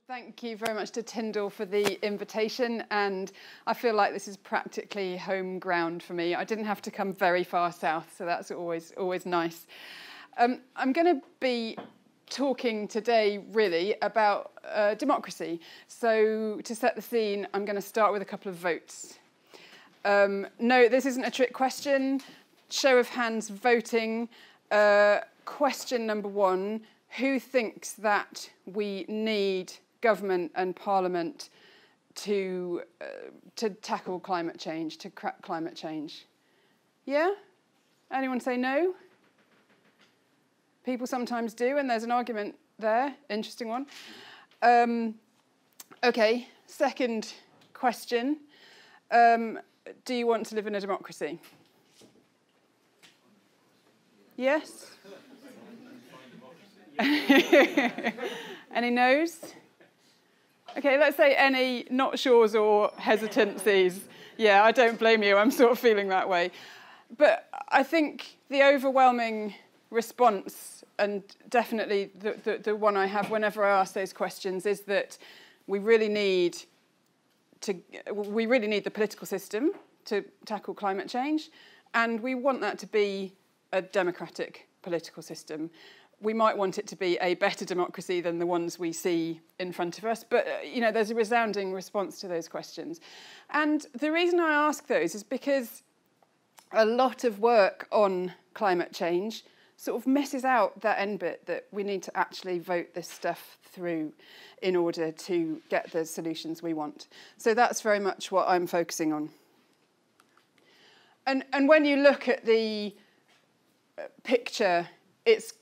Thank you very much to Tyndall for the invitation, and I feel like this is practically home ground for me. I didn't have to come very far south, so that's always nice. I'm going to be talking today really about democracy. So to set the scene, I'm going to start with a couple of votes. No, this isn't a trick question. Show of hands voting. Question number one, who thinks that we need government and parliament to tackle climate change, to crack climate change? Yeah? Anyone say no? People sometimes do, and there's an argument there. Interesting one. Okay, second question. Do you want to live in a democracy? Yes? Any no's? Okay, let's say any not sures or hesitancies. Yeah, I don't blame you. I'm sort of feeling that way. But I think the overwhelming response, and definitely the one I have whenever I ask those questions, is that we really need the political system to tackle climate change, and we want that to be a democratic political system. We might want it to be a better democracy than the ones we see in front of us, but there's a resounding response to those questions. And the reason I ask those is because a lot of work on climate change sort of misses out that end bit that we need to actually vote this stuff through in order to get the solutions we want. So that's very much what I'm focusing on. And when you look at the picture, it's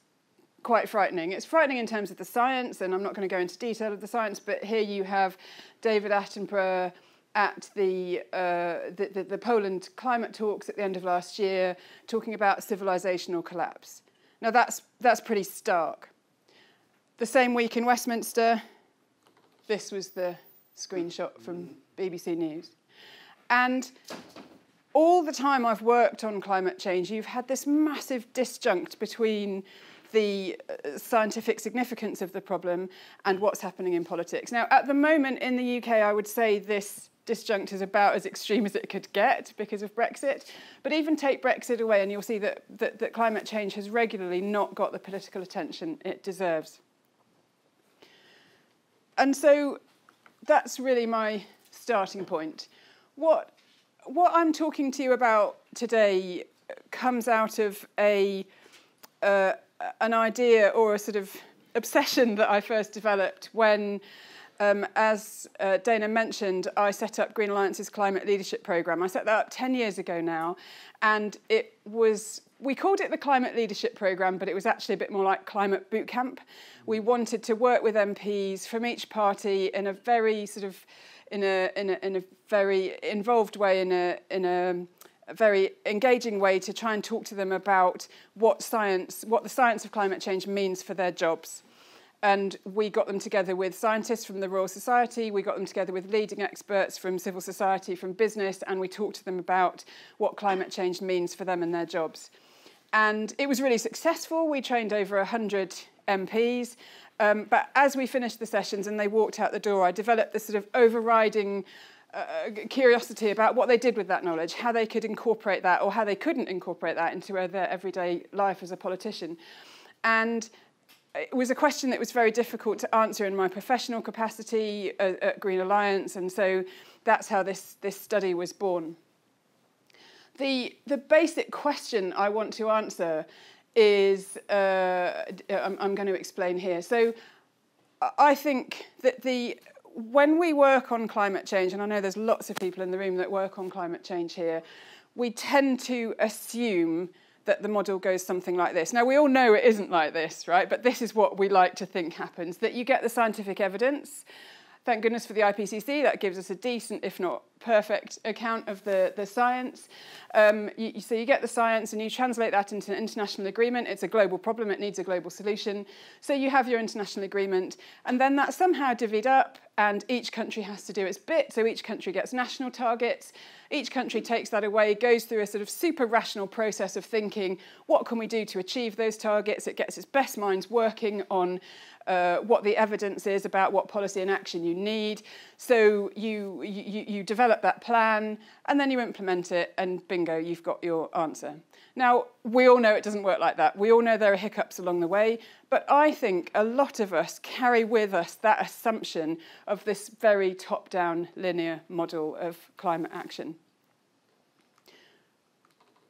quite frightening. It's frightening in terms of the science, and I'm not going to go into detail of the science, but here you have David Attenborough at the Poland climate talks at the end of last year, talking about civilizational collapse. Now that's pretty stark. The same week in Westminster, this was the screenshot from BBC News. And all the time I've worked on climate change, you've had this massive disjunct between the scientific significance of the problem and what's happening in politics. Now, at the moment in the UK, I would say this disjunct is about as extreme as it could get because of Brexit. But even take Brexit away and you'll see that climate change has regularly not got the political attention it deserves. And so that's really my starting point. What I'm talking to you about today comes out of an idea or a sort of obsession that I first developed when, as Dana mentioned, I set up Green Alliance's Climate Leadership Programme. I set that up 10 years ago now, and we called it the Climate Leadership Programme, but it was actually a bit more like Climate Boot Camp. We wanted to work with MPs from each party in a very sort of, in a very involved way, in a very engaging way, to try and talk to them about what the science of climate change means for their jobs. And we got them together with scientists from the Royal Society, we got them together with leading experts from civil society, from business, and we talked to them about what climate change means for them and their jobs. And it was really successful. We trained over 100 MPs. But as we finished the sessions and they walked out the door, I developed this sort of overriding curiosity about what they did with that knowledge, how they could incorporate that or how they couldn't incorporate that into their everyday life as a politician. And it was a question that was very difficult to answer in my professional capacity at Green Alliance, and so that's how this study was born. The basic question I want to answer is, I'm going to explain here. So I think that when we work on climate change, and I know there's lots of people in the room that work on climate change here, we tend to assume that the model goes something like this. Now, we all know it isn't like this, right? But this is what we like to think happens, that you get the scientific evidence. Thank goodness for the IPCC, that gives us a decent, if not perfect account of the science. So you get the science and you translate that into an international agreement. It's a global problem. It needs a global solution. So you have your international agreement, and then that's somehow divvied up, and each country has to do its bit. So each country gets national targets. Each country takes that away, goes through a sort of super rational process of thinking, what can we do to achieve those targets? It gets its best minds working on what the evidence is about what policy and action you need. So you develop that plan, and then you implement it, and bingo, you've got your answer. Now, we all know it doesn't work like that. We all know there are hiccups along the way, but I think a lot of us carry with us that assumption of this very top-down linear model of climate action.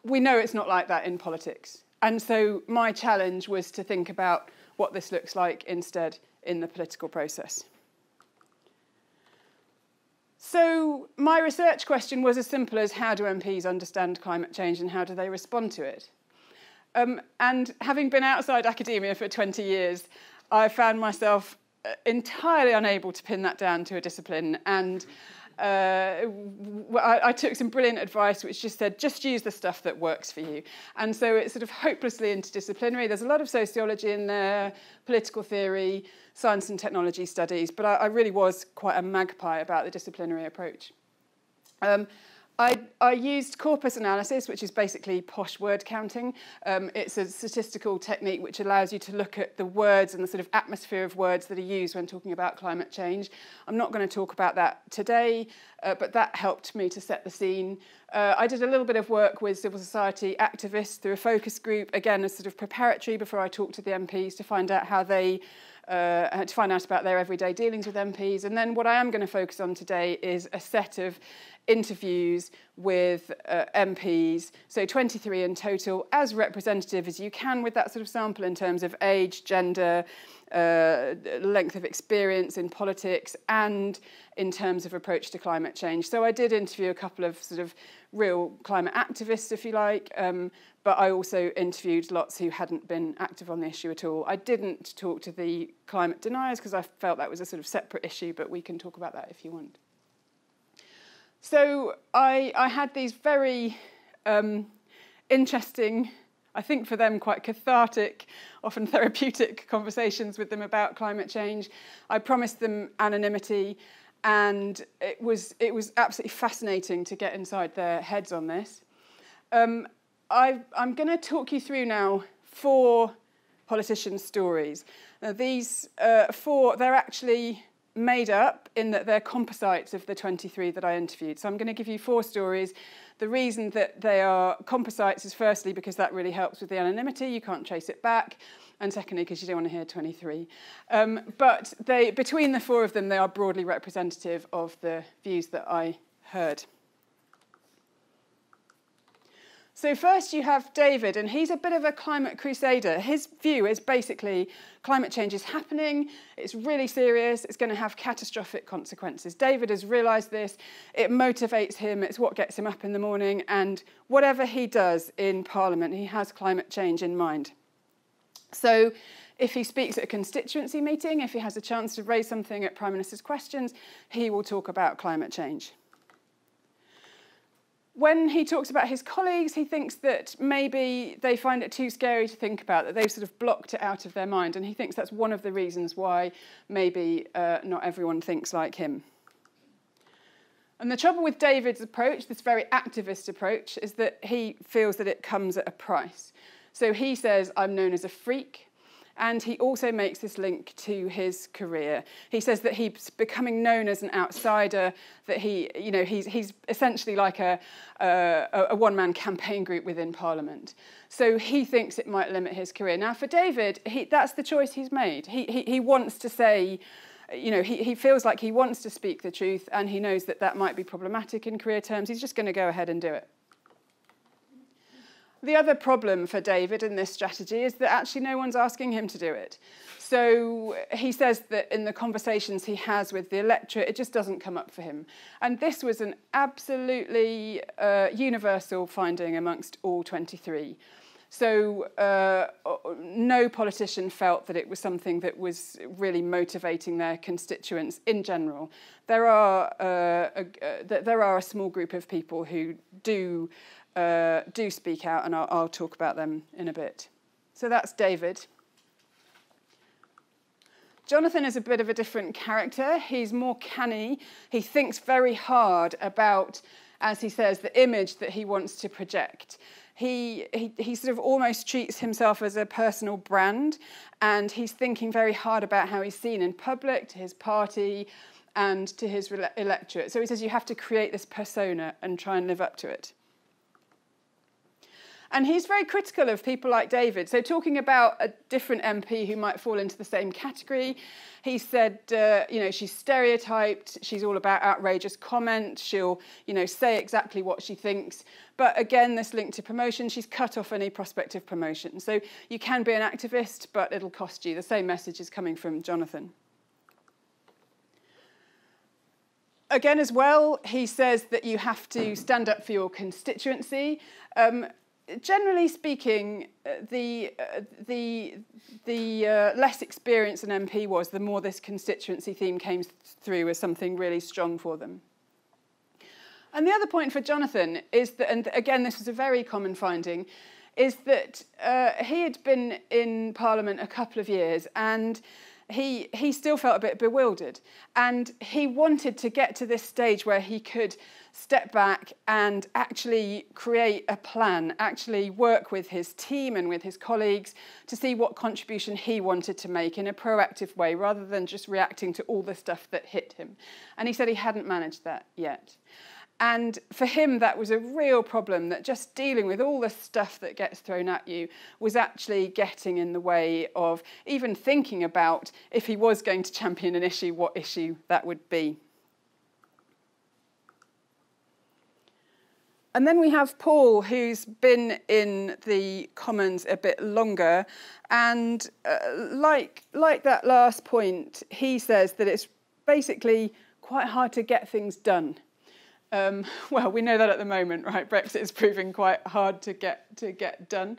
We know it's not like that in politics. And so my challenge was to think about what this looks like instead in the political process. So my research question was as simple as, how do MPs understand climate change and how do they respond to it? And having been outside academia for 20 years, I found myself entirely unable to pin that down to a discipline. And I took some brilliant advice which just said, just use the stuff that works for you. And so it's sort of hopelessly interdisciplinary. There's a lot of sociology in there, political theory, science and technology studies, but I really was quite a magpie about the disciplinary approach. I used corpus analysis, which is basically posh word counting. It's a statistical technique which allows you to look at the words and the sort of atmosphere of words that are used when talking about climate change. I'm not going to talk about that today, but that helped me to set the scene. I did a little bit of work with civil society activists through a focus group, again, as sort of preparatory before I talked to the MPs to find out how they to find out about their everyday dealings with MPs. And then what I am going to focus on today is a set of interviews with MPs, so 23 in total, as representative as you can with that sort of sample in terms of age, gender, length of experience in politics, and in terms of approach to climate change. So I did interview a couple of sort of real climate activists, if you like, but I also interviewed lots who hadn't been active on the issue at all. I didn't talk to the climate deniers because I felt that was a sort of separate issue, but we can talk about that if you want. So I had these very interesting, I think for them quite cathartic, often therapeutic conversations with them about climate change. I promised them anonymity, and it was absolutely fascinating to get inside their heads on this. I'm going to talk you through now 4 politicians' stories. Now these 4, they're actually made up in that they're composites of the 23 that I interviewed. So I'm going to give you 4 stories. The reason that they are composites is firstly because that really helps with the anonymity. You can't trace it back. And secondly, because you don't want to hear 23. But between the 4 of them, they are broadly representative of the views that I heard. So first you have David, and he's a bit of a climate crusader. His view is basically climate change is happening, it's really serious, it's going to have catastrophic consequences. David has realised this, it motivates him, it's what gets him up in the morning, and whatever he does in Parliament, he has climate change in mind. So if he speaks at a constituency meeting, if he has a chance to raise something at Prime Minister's questions, he will talk about climate change. When he talks about his colleagues, he thinks that maybe they find it too scary to think about, that they've sort of blocked it out of their mind, and he thinks that's one of the reasons why maybe not everyone thinks like him. And the trouble with David's approach, this very activist approach, is that he feels that it comes at a price. So he says, I'm known as a freak. And he also makes this link to his career. He says that he's becoming known as an outsider, that he's essentially like a one-man campaign group within Parliament. So he thinks it might limit his career. Now, for David, that's the choice he's made. He wants to say, he feels like he wants to speak the truth, and he knows that that might be problematic in career terms. He's just going to go ahead and do it. The other problem for David in this strategy is that actually no one's asking him to do it. So he says that in the conversations he has with the electorate, it just doesn't come up for him. And this was an absolutely universal finding amongst all 23. So no politician felt that it was something that was really motivating their constituents in general. There are a small group of people who do speak out, and I'll talk about them in a bit. So that's David. Jonathan is a bit of a different character. He's more canny. He thinks very hard about, as he says, the image that he wants to project. He sort of almost treats himself as a personal brand, and he's thinking very hard about how he's seen in public, to his party, and to his electorate. So he says you have to create this persona and try and live up to it. And he's very critical of people like David. So talking about a different MP who might fall into the same category, he said, she's stereotyped, she's all about outrageous comment, she'll, say exactly what she thinks. But again, this link to promotion, she's cut off any prospective promotion. So you can be an activist, but it'll cost you. The same message is coming from Jonathan. Again, as well, he says that you have to stand up for your constituency. Generally speaking, the less experienced an MP was, the more this constituency theme came through as something really strong for them. And the other point for Jonathan is that, and again, this was a very common finding, is that he had been in Parliament a couple of years and he still felt a bit bewildered. And he wanted to get to this stage where he could step back and actually create a plan, actually work with his team and with his colleagues to see what contribution he wanted to make in a proactive way, rather than just reacting to all the stuff that hit him. And he said he hadn't managed that yet. And for him, that was a real problem, that just dealing with all the stuff that gets thrown at you was actually getting in the way of even thinking about, if he was going to champion an issue, what issue that would be. And then we have Paul, who's been in the Commons a bit longer. And like that last point, he says that it's basically quite hard to get things done. Well, we know that at the moment, right? Brexit is proving quite hard to get done.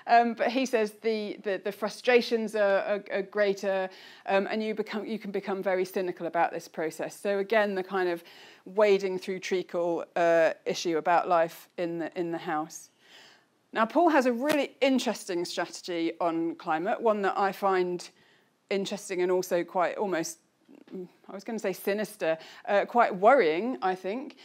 But he says the frustrations are greater, and you can become very cynical about this process. So again, the kind of wading through treacle issue about life in the House. Now, Paul has a really interesting strategy on climate, one that I find interesting and also quite almost, I was going to say sinister, quite worrying, I think.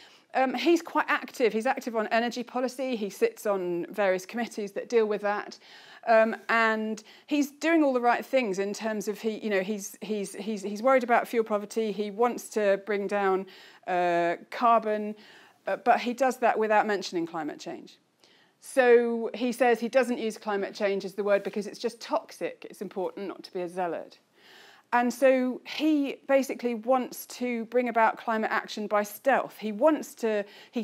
He's quite active. He's active on energy policy. He sits on various committees that deal with that. And he's doing all the right things in terms of he's worried about fuel poverty. He wants to bring down carbon, but he does that without mentioning climate change. So he says he doesn't use climate change as the word because it's just toxic. It's important not to be a zealot. And so he basically wants to bring about climate action by stealth. He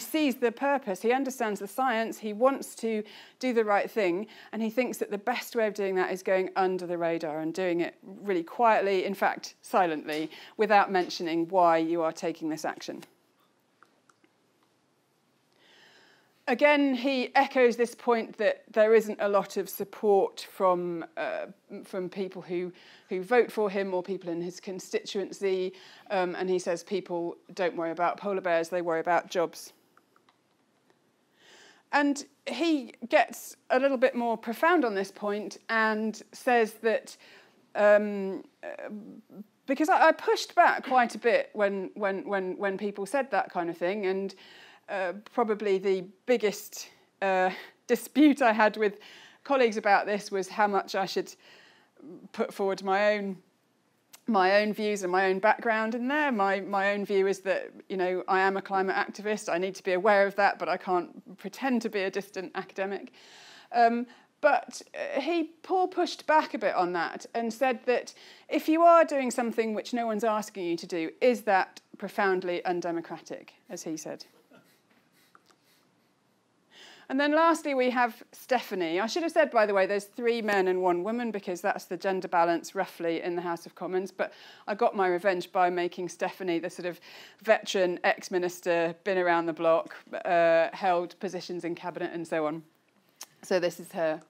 sees the purpose, he understands the science, he wants to do the right thing, and he thinks that the best way of doing that is going under the radar and doing it really quietly, in fact, silently, without mentioning why you are taking this action. Again, he echoes this point that there isn't a lot of support from people who vote for him or people in his constituency, and he says people don't worry about polar bears, they worry about jobs. And he gets a little bit more profound on this point and says that because I pushed back quite a bit when people said that kind of thing, and probably the biggest dispute I had with colleagues about this was how much I should put forward my own views and my own background in there. My own view is that, I am a climate activist. I need to be aware of that, but I can't pretend to be a distant academic. But Paul pushed back a bit on that and said that if you are doing something which no one's asking you to do, is that profoundly undemocratic, as he said. And then lastly, we have Stephanie. I should have said, by the way, there's 3 men and 1 woman because that's the gender balance roughly in the House of Commons. But I got my revenge by making Stephanie the sort of veteran ex-minister, been around the block, held positions in cabinet and so on. So this is her.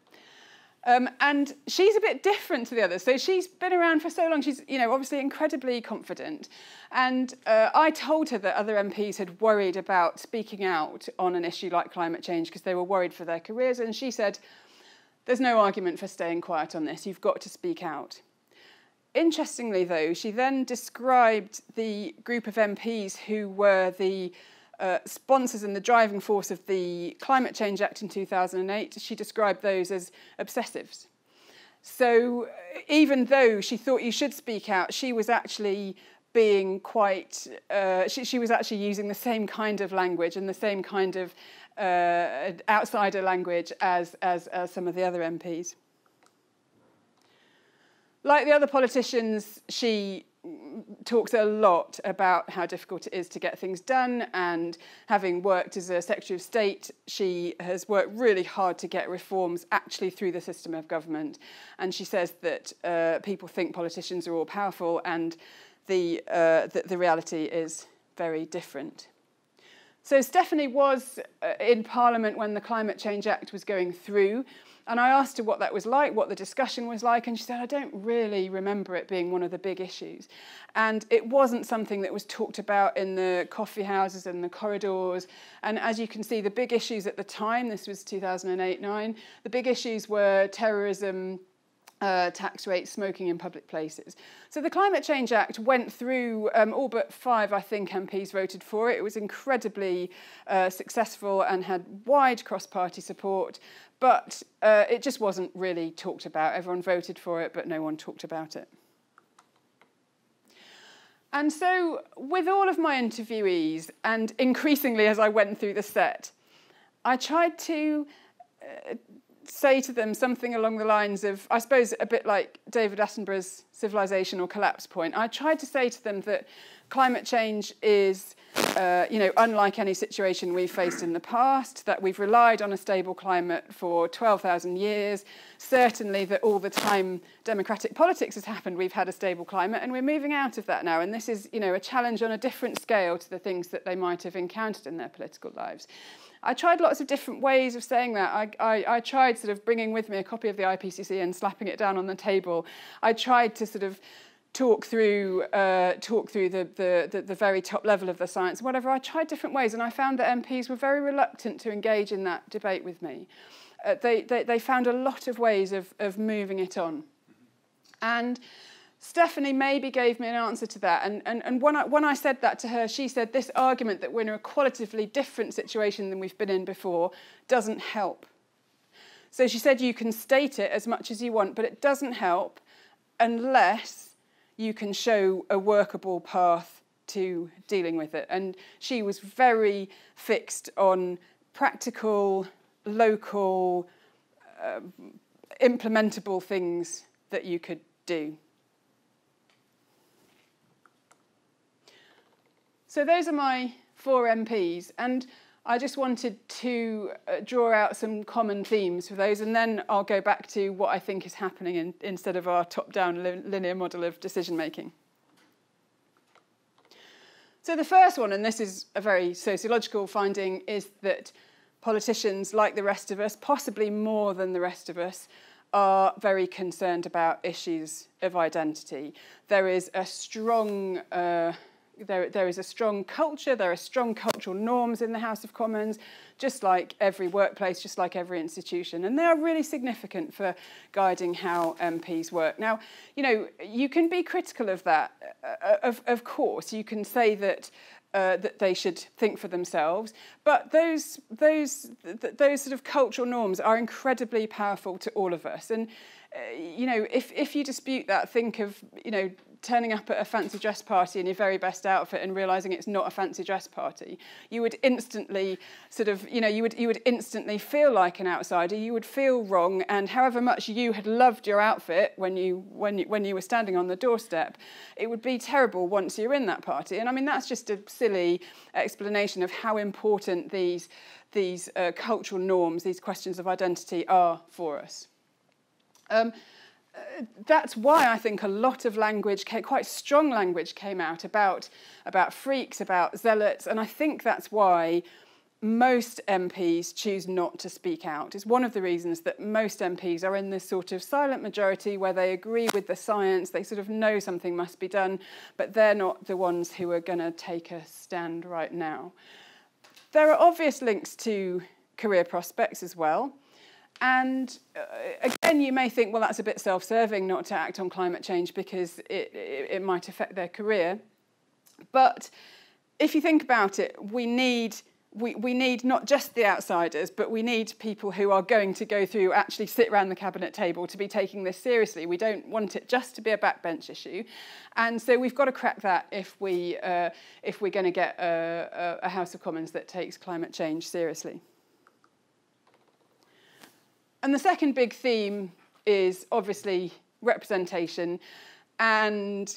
And she's a bit different to the others. So she's been around for so long. She's, obviously incredibly confident. And I told her that other MPs had worried about speaking out on an issue like climate change because they were worried for their careers. And she said, there's no argument for staying quiet on this. You've got to speak out. Interestingly, though, she then described the group of MPs who were the sponsors and the driving force of the Climate Change Act in 2008, she described those as obsessives. So even though she thought you should speak out, she was actually being quite, she was actually using the same kind of language and the same kind of outsider language as some of the other MPs. Like the other politicians, she talks a lot about how difficult it is to get things done, and having worked as a Secretary of State, she has worked really hard to get reforms actually through the system of government. And she says that people think politicians are all powerful, and the reality is very different. So Stephanie was in Parliament when the Climate Change Act was going through, and I asked her what that was like, what the discussion was like, and she said, I don't really remember it being one of the big issues. And it wasn't something that was talked about in the coffee houses and the corridors. And as you can see, the big issues at the time, this was 2008-9, the big issues were terrorism, tax rates, smoking in public places. So the Climate Change Act went through, all but 5, I think, MPs voted for it. It was incredibly successful and had wide cross-party support, but it just wasn't really talked about. Everyone voted for it, but no one talked about it. And so with all of my interviewees, and increasingly as I went through the set, I tried to say to them something along the lines of, I suppose a bit like David Attenborough's civilization or collapse point. I tried to say to them that climate change is, unlike any situation we've faced in the past, that we've relied on a stable climate for 12,000 years, certainly that all the time democratic politics has happened, we've had a stable climate, and we're moving out of that now. And this is, a challenge on a different scale to the things that they might have encountered in their political lives. I tried lots of different ways of saying that. I tried sort of bringing with me a copy of the IPCC and slapping it down on the table. I tried to sort of talk through the very top level of the science, whatever. I tried different ways, and I found that MPs were very reluctant to engage in that debate with me. They found a lot of ways of moving it on. And Stephanie maybe gave me an answer to that. And when I said that to her, she said this argument that we're in a qualitatively different situation than we've been in before doesn't help. So she said you can state it as much as you want, but it doesn't help unless you can show a workable path to dealing with it. And she was very fixed on practical, local, implementable things that you could do. So those are my 4 MPs, and I just wanted to draw out some common themes for those, and then I'll go back to what I think is happening instead of our top-down linear model of decision-making. So the first one, and this is a very sociological finding, is that politicians, like the rest of us, possibly more than the rest of us, are very concerned about issues of identity. There is a strong there is a strong culture, there are strong cultural norms in the House of Commons, just like every workplace, just like every institution, and they are really significant for guiding how MPs work. Now, you can be critical of that, of course. You can say that that they should think for themselves, but those sort of cultural norms are incredibly powerful to all of us. And if you dispute that, think of turning up at a fancy dress party in your very best outfit and realising it's not a fancy dress party. You would instantly you would instantly feel like an outsider. You would feel wrong, and however much you had loved your outfit when you were standing on the doorstep, it would be terrible once you're in that party. And I mean, that's just a silly explanation of how important these cultural norms, these questions of identity, are for us. That's why I think a lot of language, quite strong language, came out about freaks, about zealots, and I think that's why most MPs choose not to speak out. It's one of the reasons that most MPs are in this sort of silent majority where they agree with the science, they sort of know something must be done, but they're not the ones who are going to take a stand right now. There are obvious links to career prospects as well. And again, you may think, well, that's a bit self-serving not to act on climate change because it might affect their career. But if you think about it, we need not just the outsiders, but we need people who are going to go through, actually sit around the cabinet table to be taking this seriously. We don't want it just to be a backbench issue. And so we've got to crack that if we're going to get a House of Commons that takes climate change seriously. And the second big theme is obviously representation. And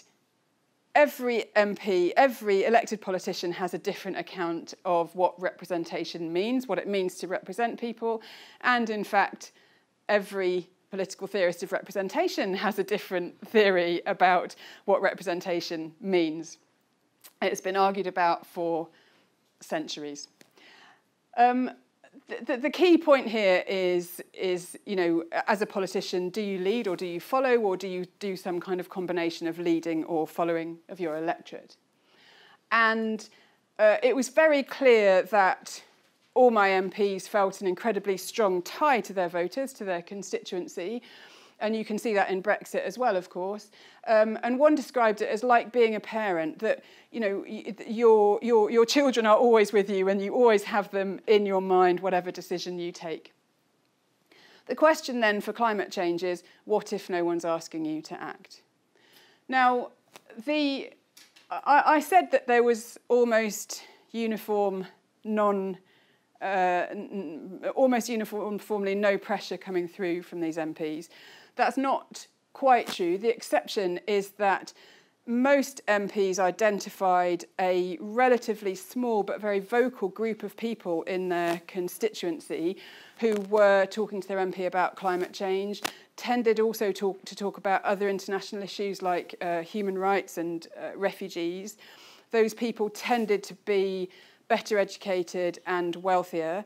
every MP, every elected politician has a different account of what representation means, what it means to represent people. And in fact, every political theorist of representation has a different theory about what representation means. It's been argued about for centuries. The key point here is, you know, as a politician, do you lead or do you follow, or do you do some kind of combination of leading or following of your electorate? And it was very clear that all my MPs felt an incredibly strong tie to their voters, to their constituency. And you can see that in Brexit as well, of course. And one described it as like being a parent, that, you know, your children are always with you and you always have them in your mind, whatever decision you take. The question then for climate change is, what if no one's asking you to act? Now, I said that there was almost uniformly no pressure coming through from these MPs. That's not quite true. The exception is that most MPs identified a relatively small but very vocal group of people in their constituency who were talking to their MP about climate change, tended also to talk about other international issues like human rights and refugees. Those people tended to be better educated and wealthier.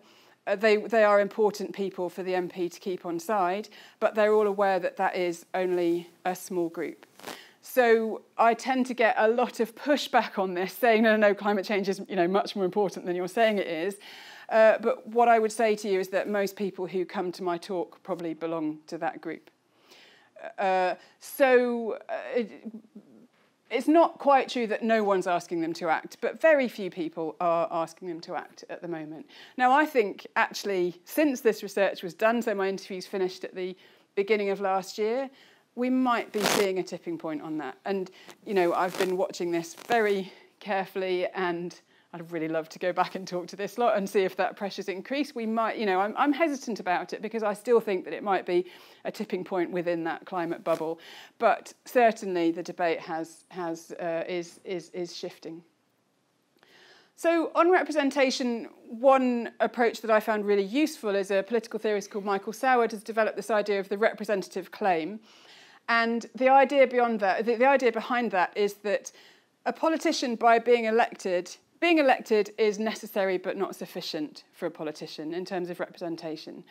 They are important people for the MP to keep on side, but they're all aware that that is only a small group. So I tend to get a lot of pushback on this, saying, no, climate change is, you know, much more important than you're saying it is. But what I would say to you is that most people who come to my talk probably belong to that group. It's not quite true that no one's asking them to act, but very few people are asking them to act at the moment. Now, I think, actually, since this research was done, so my interviews finished at the beginning of last year, we might be seeing a tipping point on that. And, you know, I've been watching this very carefully, and I'd really love to go back and talk to this lot and see if that pressure's increased. We might, you know, I'm hesitant about it because I still think that it might be a tipping point within that climate bubble. But certainly the debate is shifting. So on representation, one approach that I found really useful is a political theorist called Michael Soward has developed this idea of the representative claim. And the idea behind that is that a politician, by being elected is necessary but not sufficient for a politician in terms of representation.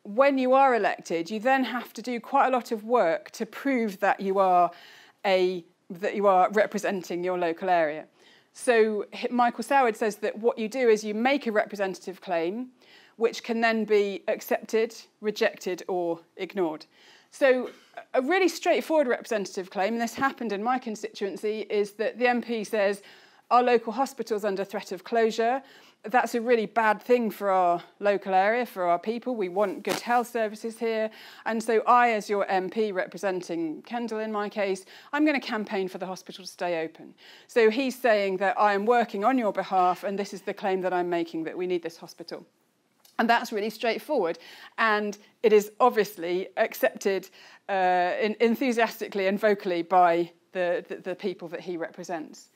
When you are elected, you then have to do quite a lot of work to prove that you are representing your local area. So Michael Soward says that what you do is you make a representative claim, which can then be accepted, rejected, or ignored. So a really straightforward representative claim, and this happened in my constituency, is that the MP says, our local hospital's under threat of closure. That's a really bad thing for our local area, for our people. We want good health services here. And so I, as your MP representing Tyndall in my case, I'm going to campaign for the hospital to stay open. So he's saying that I am working on your behalf, and this is the claim that I'm making, that we need this hospital. And that's really straightforward. And it is obviously accepted enthusiastically and vocally by the people that he represents.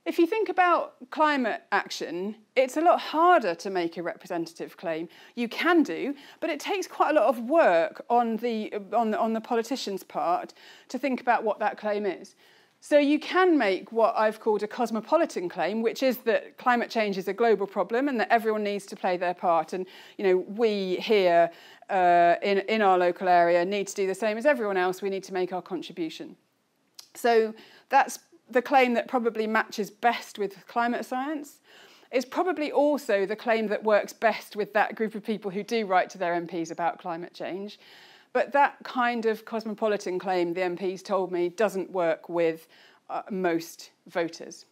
If you think about climate action, it's a lot harder to make a representative claim. You can do, but it takes quite a lot of work on the politician's part to think about what that claim is. So you can make what I've called a cosmopolitan claim, which is that climate change is a global problem and that everyone needs to play their part. And we here in our local area need to do the same as everyone else. We need to make our contribution. So that's the claim that probably matches best with climate science. It's probably also the claim that works best with that group of people who do write to their MPs about climate change. But that kind of cosmopolitan claim, the MPs told me, doesn't work with most voters.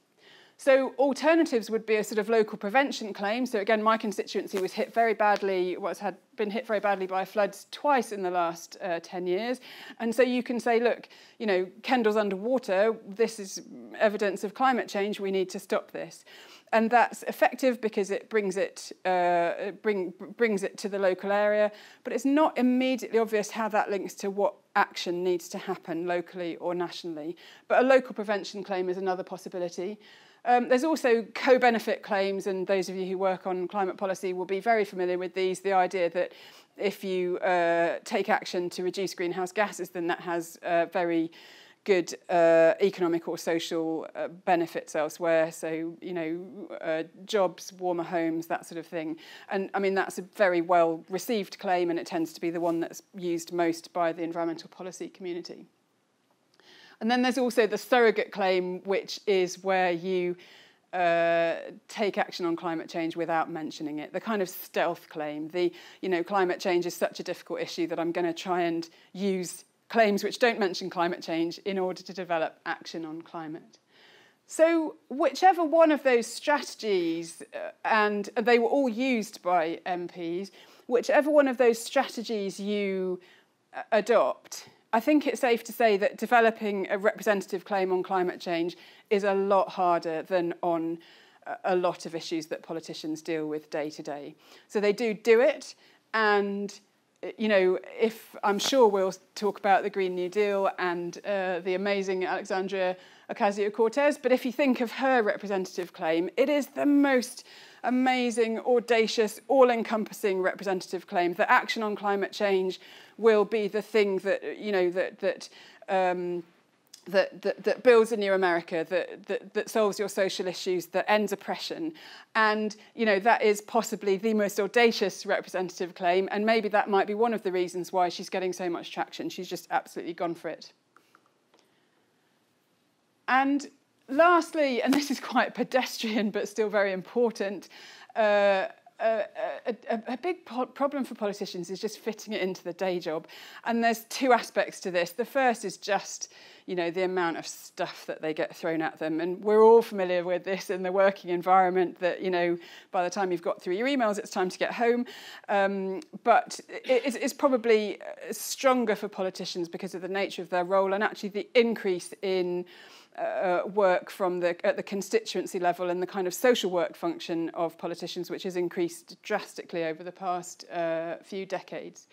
So alternatives would be a sort of local prevention claim. So again, my constituency was hit very badly, had been hit very badly by floods twice in the last 10 years. And so you can say, look, Kendall's underwater, this is evidence of climate change, we need to stop this. And that's effective because it brings it to the local area, but it's not immediately obvious how that links to what action needs to happen locally or nationally. But a local prevention claim is another possibility. There's also co-benefit claims, and those of you who work on climate policy will be very familiar with these. The idea that if you take action to reduce greenhouse gases, then that has very good economic or social benefits elsewhere. So, jobs, warmer homes, that sort of thing. And I mean, that's a very well received claim, and it tends to be the one that's used most by the environmental policy community. And then there's also the surrogate claim, which is where you take action on climate change without mentioning it. The kind of stealth claim, climate change is such a difficult issue that I'm going to try and use claims which don't mention climate change in order to develop action on climate. So whichever one of those strategies, and they were all used by MPs, whichever one of those strategies you adopt, I think it's safe to say that developing a representative claim on climate change is a lot harder than on a lot of issues that politicians deal with day to day. So they do it, and if I'm sure we'll talk about the Green New Deal and the amazing Alexandria Ocasio-Cortez, but if you think of her representative claim, it is the most amazing, audacious, all-encompassing representative claim that action on climate change will be the thing that that builds a new America, that solves your social issues, that ends oppression. And, that is possibly the most audacious representative claim, and maybe that might be one of the reasons why she's getting so much traction. She's just absolutely gone for it. And lastly, and this is quite pedestrian but still very important, a big problem for politicians is just fitting it into the day job. And there's two aspects to this. The first is just, the amount of stuff that they get thrown at them. And we're all familiar with this in the working environment that, by the time you've got through your emails, it's time to get home. But it's probably stronger for politicians because of the nature of their role, and actually the increase in work at the constituency level and the kind of social work function of politicians, which has increased drastically over the past few decades.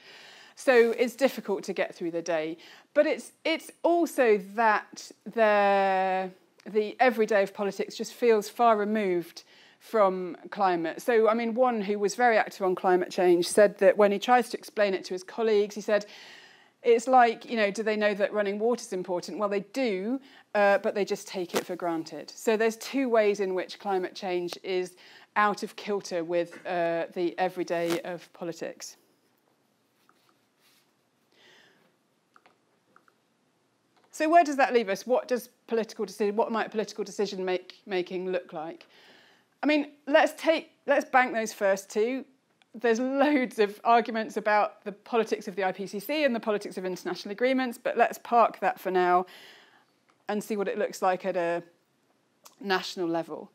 So it's difficult to get through the day. But it's also that the everyday of politics just feels far removed from climate. So, I mean, one who was very active on climate change said that when he tries to explain it to his colleagues, he said, it's like, do they know that running water is important? Well, they do, but they just take it for granted. So there's two ways in which climate change is out of kilter with the everyday of politics. So where does that leave us? What might political decision making look like? I mean, let's bank those first two. There's loads of arguments about the politics of the IPCC and the politics of international agreements, but let's park that for now and see what it looks like at a national level.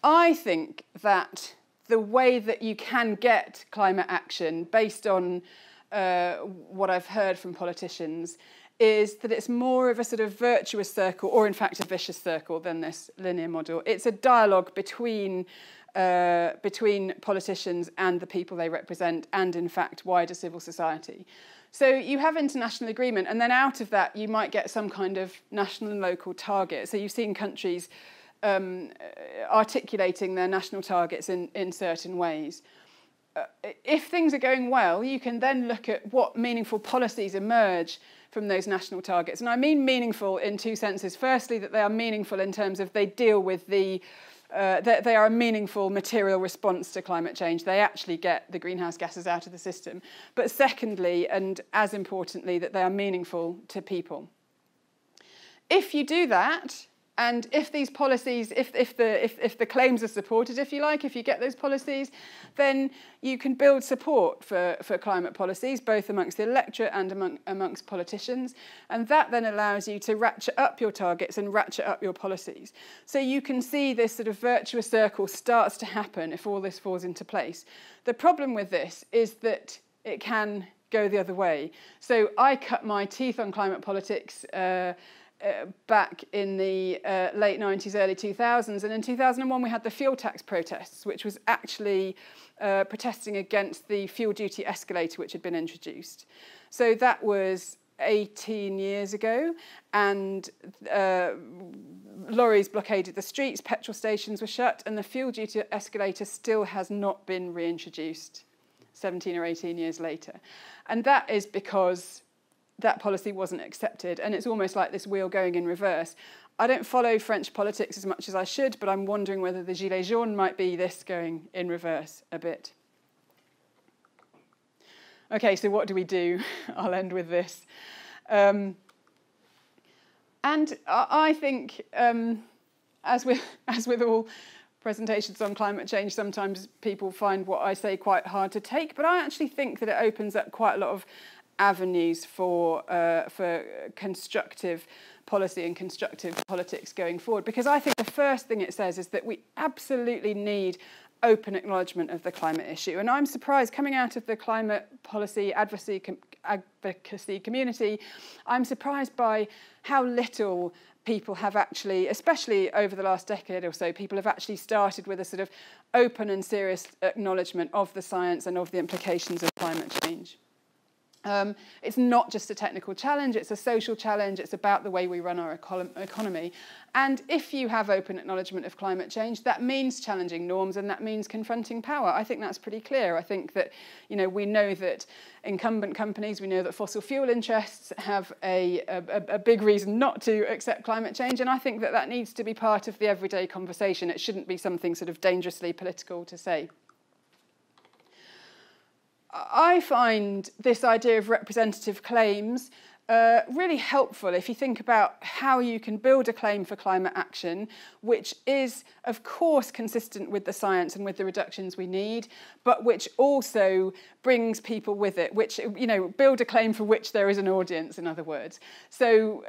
I think that the way that you can get climate action based on what I've heard from politicians is that it's more of a sort of virtuous circle, or in fact a vicious circle, than this linear model. It's a dialogue between politicians and the people they represent, and in fact wider civil society. So you have international agreement, and then out of that you might get some kind of national and local target. So you've seen countries articulating their national targets in certain ways. if things are going well, you can then look at what meaningful policies emerge from those national targets. And I mean meaningful in two senses. Firstly, that they are meaningful in terms of they deal with they are a meaningful material response to climate change. They actually get the greenhouse gases out of the system. But secondly, and as importantly, that they are meaningful to people. If you do that, and if these policies, if the claims are supported, if you like, if you get those policies, then you can build support for climate policies, both amongst the electorate and amongst politicians. And that then allows you to ratchet up your targets and ratchet up your policies. So you can see this sort of virtuous circle starts to happen if all this falls into place. The problem with this is that it can go the other way. So I cut my teeth on climate politics back in the late 90s, early 2000s. And in 2001, we had the fuel tax protests, which was actually protesting against the fuel duty escalator, which had been introduced. So that was 18 years ago. And lorries blockaded the streets, petrol stations were shut, and the fuel duty escalator still has not been reintroduced 17 or 18 years later. And that is because that policy wasn't accepted, and it's almost like this wheel going in reverse. I don't follow French politics as much as I should, but I'm wondering whether the Gilets jaunes might be this going in reverse a bit. Okay, so what do we do? I'll end with this. And I think, as with all presentations on climate change, sometimes people find what I say quite hard to take, but I actually think that it opens up quite a lot of avenues for constructive policy and constructive politics going forward. Because I think the first thing it says is that we absolutely need open acknowledgement of the climate issue. And I'm surprised, coming out of the climate policy advocacy community, I'm surprised by how little people have actually, especially over the last decade or so, people have actually started with a sort of open and serious acknowledgement of the science and of the implications of climate change. It's not just a technical challenge, it's a social challenge, it's about the way we run our economy. And if you have open acknowledgement of climate change, that means challenging norms and that means confronting power. I think that's pretty clear. I think that, you know, we know that incumbent companies, we know that fossil fuel interests have a big reason not to accept climate change, and I think that that needs to be part of the everyday conversation. It shouldn't be something sort of dangerously political to say. I find this idea of representative claims really helpful if you think about how you can build a claim for climate action, which is, of course, consistent with the science and with the reductions we need, but which also brings people with it, which, you know, build a claim for which there is an audience, in other words. So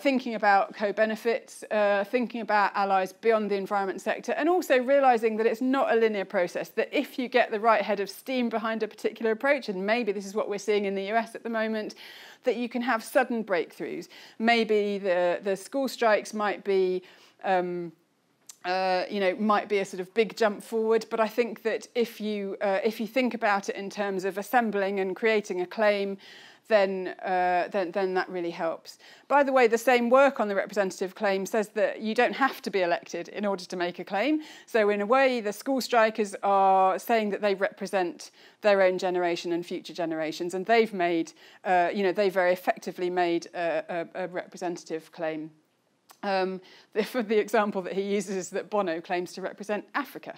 thinking about co-benefits, thinking about allies beyond the environment sector, and also realising that it's not a linear process, that if you get the right head of steam behind a particular approach, and maybe this is what we're seeing in the US at the moment, that you can have sudden breakthroughs. Maybe the school strikes might be, might be a sort of big jump forward. But I think that if you think about it in terms of assembling and creating a claim, then that really helps. By the way, the same work on the representative claim says that you don't have to be elected in order to make a claim. So in a way, the school strikers are saying that they represent their own generation and future generations, and they've made, they very effectively made a representative claim. The example that he uses is that Bono claims to represent Africa.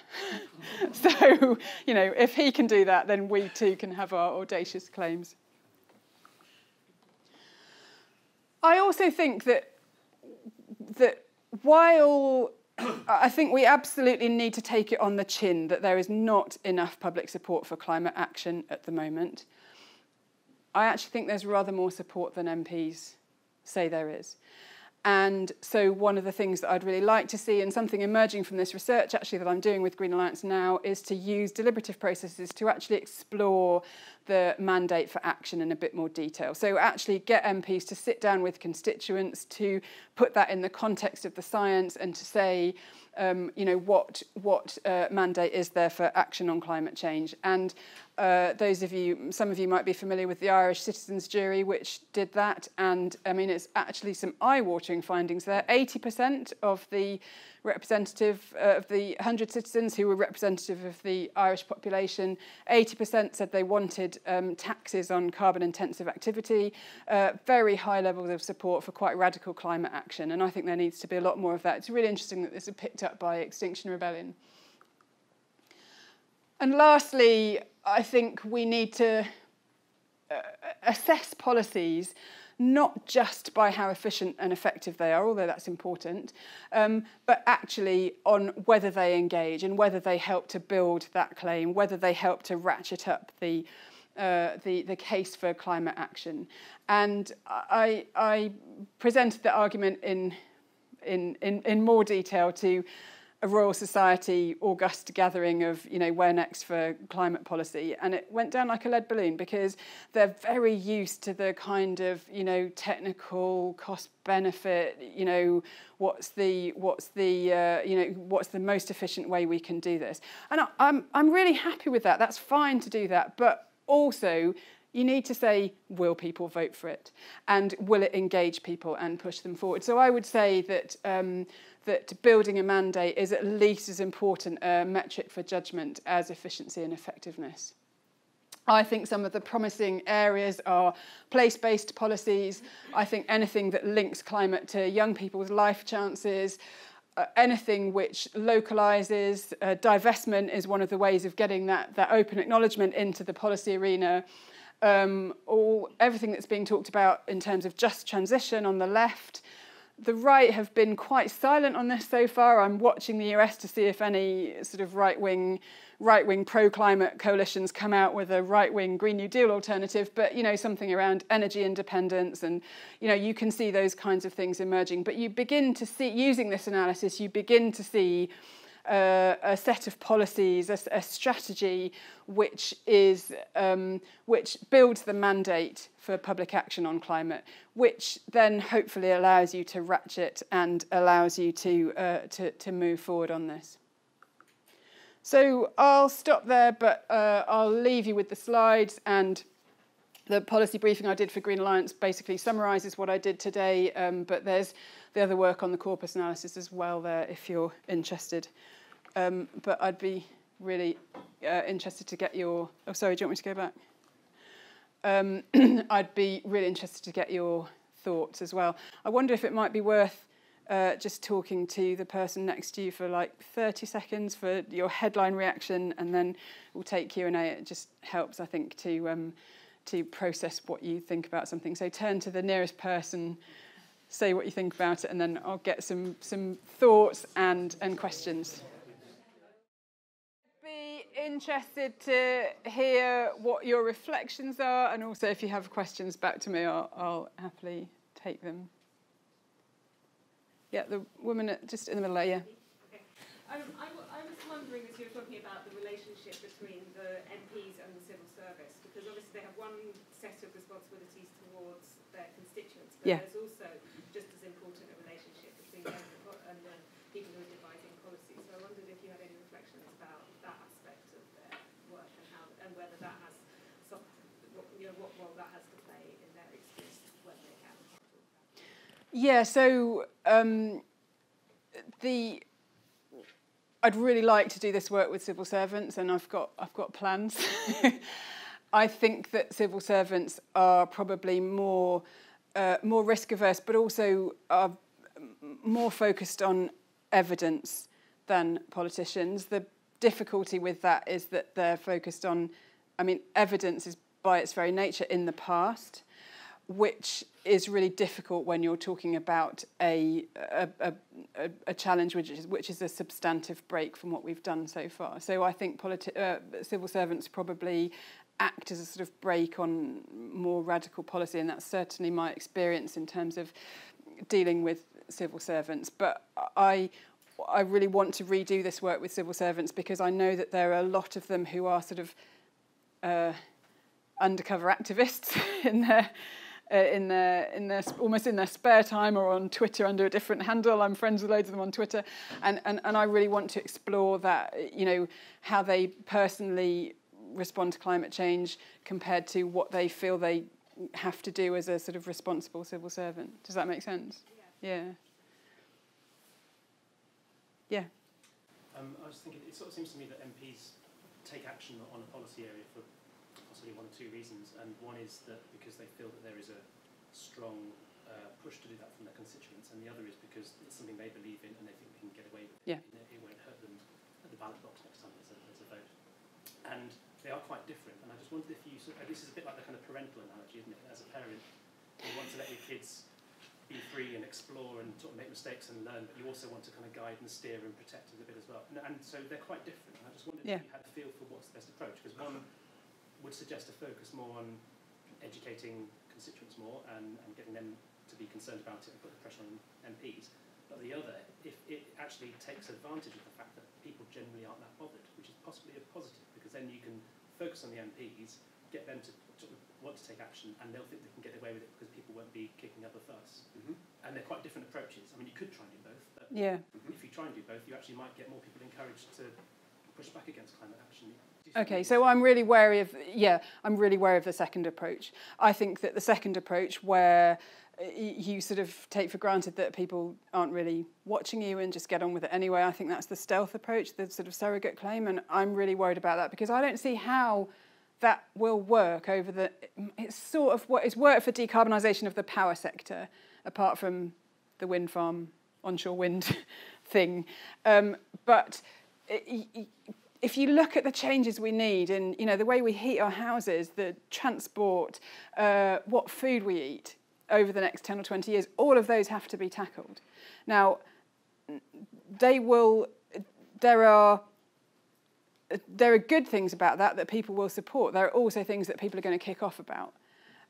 So, you know, if he can do that, then we too can have our audacious claims. I also think that while I think we absolutely need to take it on the chin that there is not enough public support for climate action at the moment, I actually think there's rather more support than MPs say there is. And so one of the things that I'd really like to see, and something emerging from this research actually that I'm doing with Green Alliance now, is to use deliberative processes to actually explore the mandate for action in a bit more detail. So actually get MPs to sit down with constituents, to put that in the context of the science, and to say, what mandate is there for action on climate change. And some of you might be familiar with the Irish Citizens Jury, which did that. And I mean, it's actually some eye-watering findings there. 80% of the representative of the 100 citizens who were representative of the Irish population. 80% said they wanted taxes on carbon-intensive activity, very high levels of support for quite radical climate action, and I think there needs to be a lot more of that. It's really interesting that this is picked up by Extinction Rebellion. And lastly, I think we need to assess policies not just by how efficient and effective they are, although that's important, but actually on whether they engage and whether they help to build that claim, whether they help to ratchet up the case for climate action. And I presented the argument in more detail to a Royal Society August gathering of, where next for climate policy, and it went down like a lead balloon because they're very used to the kind of, technical cost benefit, what's the most efficient way we can do this. And I'm really happy with that. That's fine to do that, but also you need to say, will people vote for it? And will it engage people and push them forward? So I would say that that building a mandate is at least as important a metric for judgment as efficiency and effectiveness. I think some of the promising areas are place-based policies. I think anything that links climate to young people's life chances, anything which localises, divestment is one of the ways of getting that open acknowledgement into the policy arena. Everything that's being talked about in terms of just transition on the left. The right have been quite silent on this so far. I'm watching the US to see if any sort of right-wing pro-climate coalitions come out with a right-wing Green New Deal alternative, but, something around energy independence and, you can see those kinds of things emerging. But you begin to see, using this analysis, you begin to see a set of policies, a strategy which builds the mandate for public action on climate, which then hopefully allows you to ratchet and allows you to move forward on this. So I'll stop there, but I'll leave you with the slides, and the policy briefing I did for Green Alliance basically summarises what I did today, but there's the other work on the corpus analysis as well there if you're interested. But I'd be really interested to get your... Oh, sorry, do you want me to go back? I'd be really interested to get your thoughts as well. I wonder if it might be worth just talking to the person next to you for like 30 seconds for your headline reaction, and then we'll take Q&A. It just helps, I think, to process what you think about something. So turn to the nearest person, say what you think about it, and then I'll get some thoughts and questions. Be interested to hear what your reflections are, and also if you have questions back to me, I'll happily take them. Yeah, the woman just in the middle there, yeah. Okay. I was wondering, as you were talking about the relationship between the MPs and the civil service, because obviously they have one set of responsibilities towards their constituents, but there's also just as important a relationship between them and the people who are devising policy. So I wondered if you had any reflections about that aspect of their work and whether that has what role that has to play in their experience when they can. Yeah, so I'd really like to do this work with civil servants, and I've got plans. I think that civil servants are probably more risk averse, but also are more focused on evidence than politicians. The difficulty with that is that they're focused on, evidence is by its very nature in the past, which is really difficult when you're talking about a challenge which is a substantive break from what we've done so far. So I think civil servants probably act as a sort of break on more radical policy, and that's certainly my experience in terms of dealing with civil servants. But I really want to redo this work with civil servants because I know that there are a lot of them who are sort of undercover activists in their almost in their spare time or on Twitter under a different handle. I'm friends with loads of them on Twitter, and I really want to explore that, how they personally respond to climate change compared to what they feel they have to do as a sort of responsible civil servant. Does that make sense? Yeah. Yeah. I was thinking, it sort of seems to me that MPs take action on a policy area for possibly one or two reasons, and one is that because they feel that there is a strong push to do that from their constituents, and the other is because it's something they believe in and they think they can get away with it. Yeah. It won't hurt them at the ballot box next time there's a vote. And they are quite different, and I just wondered if you, this is a bit like the kind of parental analogy, isn't it? As a parent, you want to let your kids be free and explore and sort of make mistakes and learn, but you also want to kind of guide and steer and protect a bit as well. And so they're quite different. And I just wondered if you had a feel for what's the best approach, because one would suggest to focus more on educating constituents more and getting them to be concerned about it and put the pressure on MPs. But the other, if it actually takes advantage of the fact that people generally aren't that bothered, which is possibly a positive, because then you can focus on the MPs, get them to sort of want to take action, and they'll think they can get away with it because people won't be kicking up a fuss. And they're quite different approaches. I mean, you could try and do both, but if you try and do both, you actually might get more people encouraged to push back against climate action. Okay, so I'm really wary of the second approach. I think that the second approach, where you sort of take for granted that people aren't really watching you and just get on with it anyway, I think that's the stealth approach, the sort of surrogate claim, and I'm really worried about that because I don't see how that will work over the... It's sort of what it's worked for decarbonisation of the power sector, apart from the wind farm, onshore wind thing. But if you look at the changes we need in, you know, the way we heat our houses, the transport, what food we eat over the next 10 or 20 years, all of those have to be tackled. Now, there are good things about that people will support. There are also things that people are going to kick off about.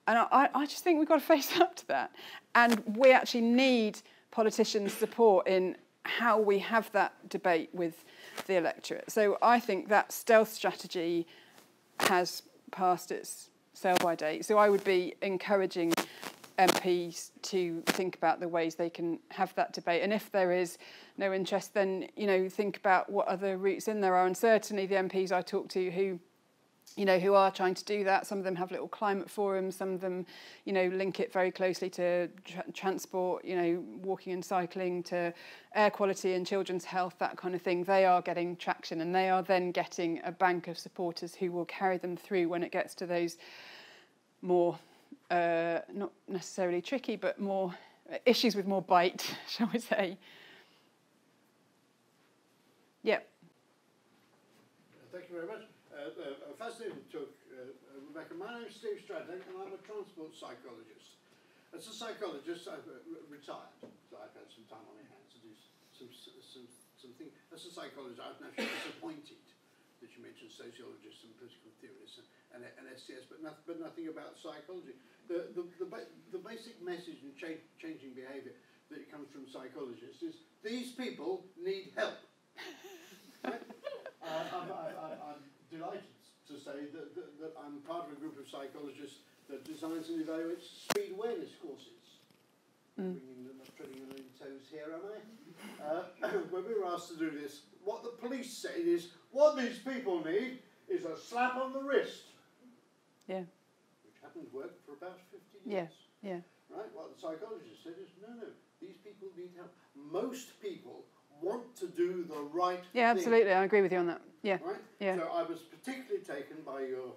And I just think we've got to face up to that. And we actually need politicians' support in how we have that debate with the electorate. So I think that stealth strategy has passed its sell-by date. So I would be encouraging MPs to think about the ways they can have that debate. And if there is no interest, then, you know, think about what other routes in there are. And certainly the MPs I talk to who are trying to do that, some of them have little climate forums, some of them, you know, link it very closely to transport, you know, walking and cycling, to air quality and children's health, that kind of thing. They are getting traction, and they are then getting a bank of supporters who will carry them through when it gets to those more, not necessarily tricky, but more issues with more bite, shall we say. Yep. Thank you very much. Fascinating talk, Rebecca. My name's Steve Stradling, and I'm a transport psychologist. As a psychologist, I've retired, so I've had some time on my hands to do some things. As a psychologist, I was naturally disappointed that you mentioned sociologists and political theorists and STS, but nothing about psychology. The basic message in changing behaviour that comes from psychologists is these people need help. Right? I'm delighted to say that I'm part of a group of psychologists that designs and evaluates speed awareness courses. Treading on any toes here, am I? When we were asked to do this, what the police said is, what these people need is a slap on the wrist. Yeah. Which happened to work for about 50 years. Yeah. Right? What the psychologist said is, no, these people need help. Most people want to do the right thing. Yeah, absolutely. I agree with you on that. Yeah. Right? Yeah. So I was particularly taken by your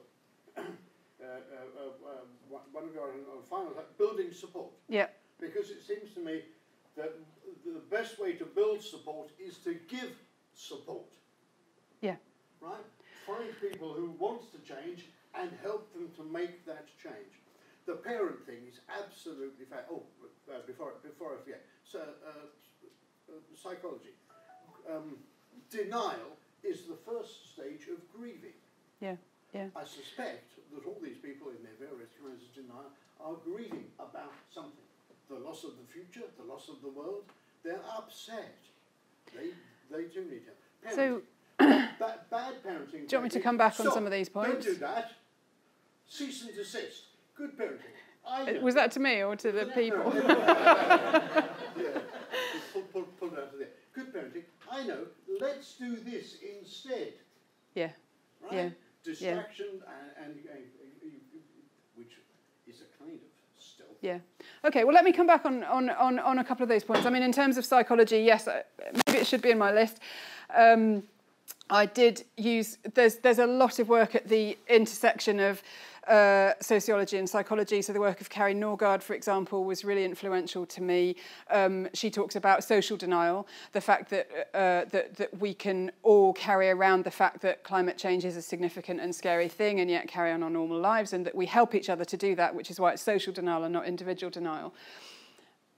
one of your finals, building support. Yeah. Because it seems to me that the best way to build support is to give support. Yeah. Right? Find people who want to change and help them to make that change. The parent thing is absolutely fair. Oh, before I forget, so psychology. Denial is the first stage of grieving. Yeah. I suspect that all these people in their various kinds of denial are grieving about something. The loss of the future, the loss of the world. They're upset. They do need help. Parenting. So, bad parenting. Do you want me to come back on some of these points? Don't do that. Cease and desist. Good parenting. Was that to me or to the people? Yeah. Pull down to there. Good parenting. I know. Let's do this instead. Yeah. Right? Yeah. Distraction and which is a kind of stealth. Yeah. Okay, well, let me come back on a couple of those points. I mean, in terms of psychology, yes, maybe it should be in my list. I did use, there's a lot of work at the intersection of sociology and psychology. So the work of Carrie Norgard, for example, was really influential to me. She talks about social denial, the fact that, that we can all carry around the fact that climate change is a significant and scary thing and yet carry on our normal lives, and that we help each other to do that, which is why it's social denial and not individual denial.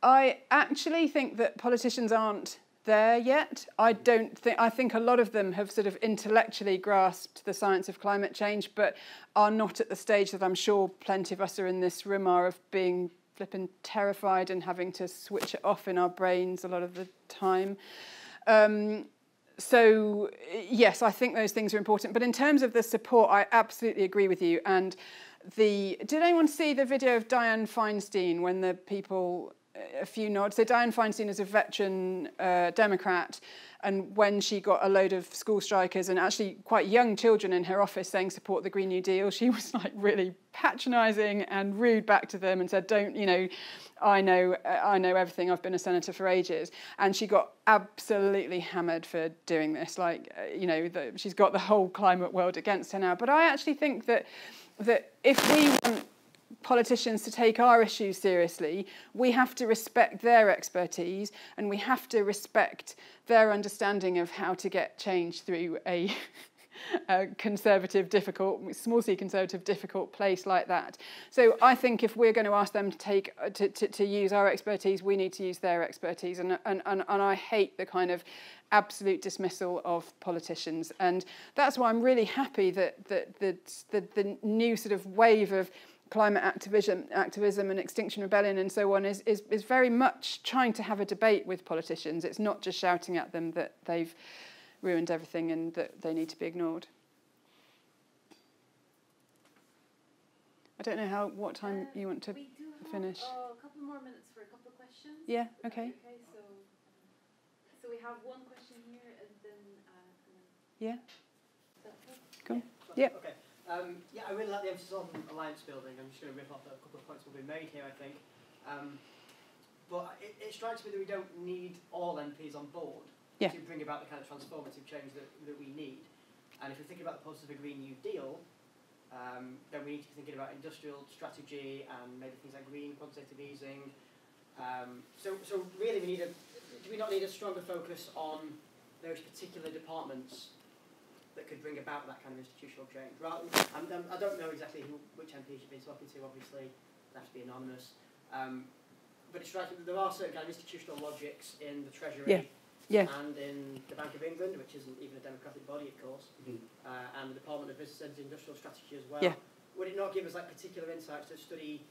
I actually think that politicians aren't there yet. I think a lot of them have sort of intellectually grasped the science of climate change, but are not at the stage that I'm sure plenty of us are in this room are, of being flipping terrified and having to switch it off in our brains a lot of the time. So yes, I think those things are important. But in terms of the support, I absolutely agree with you. And did anyone see the video of Dianne Feinstein when the people, a few nods? So Dianne Feinstein is a veteran Democrat, and when she got a load of school strikers and actually quite young children in her office saying support the Green New Deal, she was like really patronising and rude back to them and said, don't, you know, I know everything, I've been a senator for ages. And she got absolutely hammered for doing this. Like, you know, she's got the whole climate world against her now. But I actually think that if we want politicians to take our issues seriously, we have to respect their expertise, and we have to respect their understanding of how to get change through a conservative, difficult, small c conservative, difficult place like that. So I think if we're going to ask them to use our expertise, we need to use their expertise. And I hate the kind of absolute dismissal of politicians, and that's why I'm really happy that the new sort of wave of climate activism and Extinction Rebellion and so on is very much trying to have a debate with politicians. It's not just shouting at them that they've ruined everything and that they need to be ignored. I don't know what time you want to finish. We do have a couple more minutes for a couple of questions. Yeah, okay. Okay, so we have one question here and then... Yeah. Okay. Cool. Yeah. Okay. Yeah, I really like the emphasis on alliance building. I'm just going to rip off a couple of points that have been made here, I think. But it strikes me that we don't need all MPs on board to bring about the kind of transformative change that we need. And if we think about the purpose of a Green New Deal, then we need to be thinking about industrial strategy and maybe things like green quantitative easing. So really, do we not need a stronger focus on those particular departments that could bring about that kind of institutional change? Rather, I don't know exactly which MPs you've been talking to, obviously, they have to be anonymous. But it strikes me that there are certain kind of institutional logics in the Treasury and in the Bank of England, which isn't even a democratic body, of course, and the Department of Business and Industrial Strategy as well. Would it not give us like particular insights to study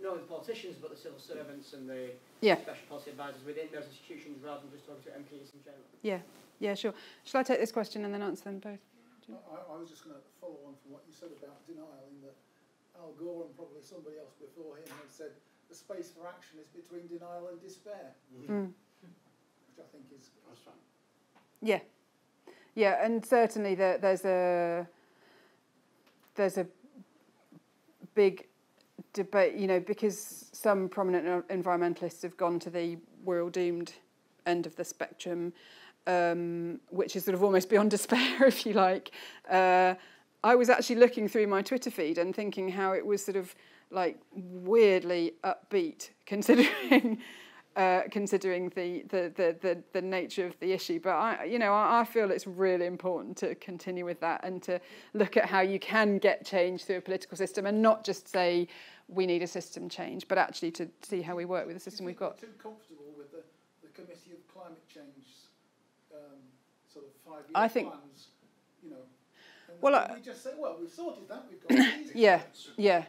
not only the politicians, but the civil servants and the special policy advisors within those institutions, rather than just talking to MPs in general? Yeah, sure. Shall I take this question and then answer them both? I was just going to follow on from what you said about denial, in that Al Gore and probably somebody else before him had said the space for action is between denial and despair, which I think is fun. Yeah, and certainly there's a big debate, you know, because some prominent environmentalists have gone to the we're all doomed end of the spectrum, which is sort of almost beyond despair, if you like. I was actually looking through my Twitter feed and thinking how it was sort of like weirdly upbeat, considering the nature of the issue. But I feel it's really important to continue with that and to look at how you can get change through a political system, and not just say we need a system change, but actually to see how we work with the system we've got. Too comfortable with the Committee of Climate Change sort of 5-year plans, you know. And we just say, well, we've sorted that. We've got it easy. Yeah.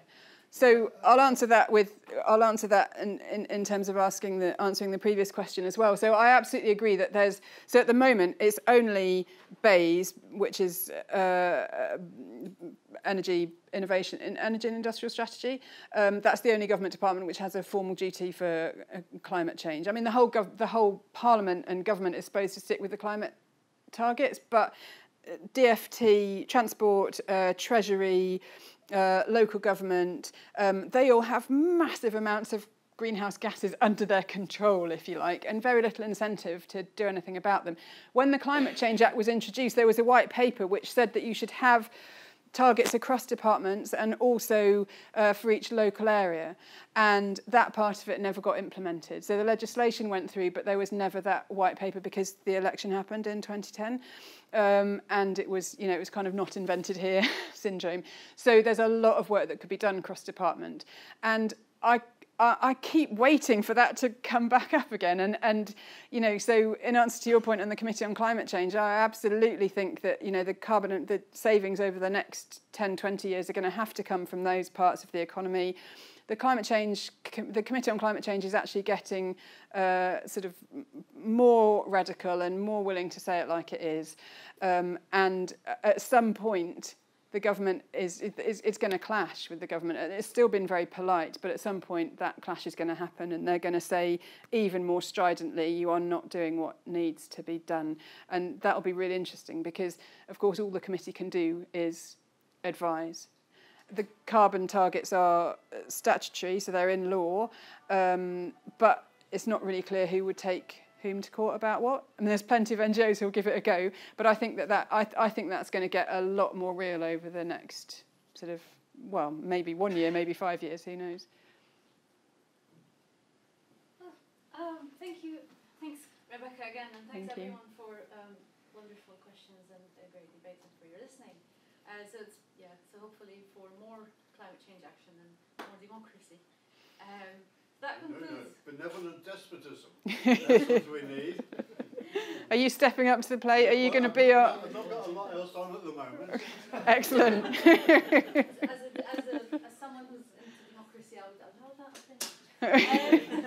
So I'll answer that in terms of answering the previous question as well. So I absolutely agree that so at the moment it's only BEIS, which is Energy Innovation and Energy and Industrial Strategy. That's the only government department which has a formal duty for climate change. I mean, the whole Parliament and government is supposed to stick with the climate targets, but DFT, Transport, Treasury, local government, they all have massive amounts of greenhouse gases under their control, if you like, and very little incentive to do anything about them. When the Climate Change Act was introduced, there was a white paper which said that you should have targets across departments and also for each local area. And that part of it never got implemented. So the legislation went through, but there was never that white paper because the election happened in 2010. And it was, you know, it was kind of not invented here syndrome. So there's a lot of work that could be done cross department. And I keep waiting for that to come back up again. And you know, so in answer to your point on the Committee on Climate Change, I absolutely think that, you know, the savings over the next 10, 20 years are going to have to come from those parts of the economy. The Committee on Climate Change is actually getting sort of more radical and more willing to say it like it is. And at some point, the government is going to clash with the government. It's still been very polite, but at some point that clash is going to happen, and they're going to say even more stridently, you are not doing what needs to be done. And that'll be really interesting because, of course, all the committee can do is advise. The carbon targets are statutory, so they're in law, but it's not really clear who would take whom to court about what. I mean, there's plenty of NGOs who'll give it a go, but I think I think that's going to get a lot more real over the next sort of, well, maybe 1 year, maybe 5 years, who knows. Thank you. Thanks, Rebecca, again, and thanks Thank you. everyone for wonderful questions and a great debate and for your listening. So hopefully for more climate change action and more democracy. That concludes. No, benevolent despotism. That's what we need. Are you stepping up to the plate? Are you going to be I've not got a lot else on at the moment. Excellent. as someone who's into democracy, I'll hold that, I think.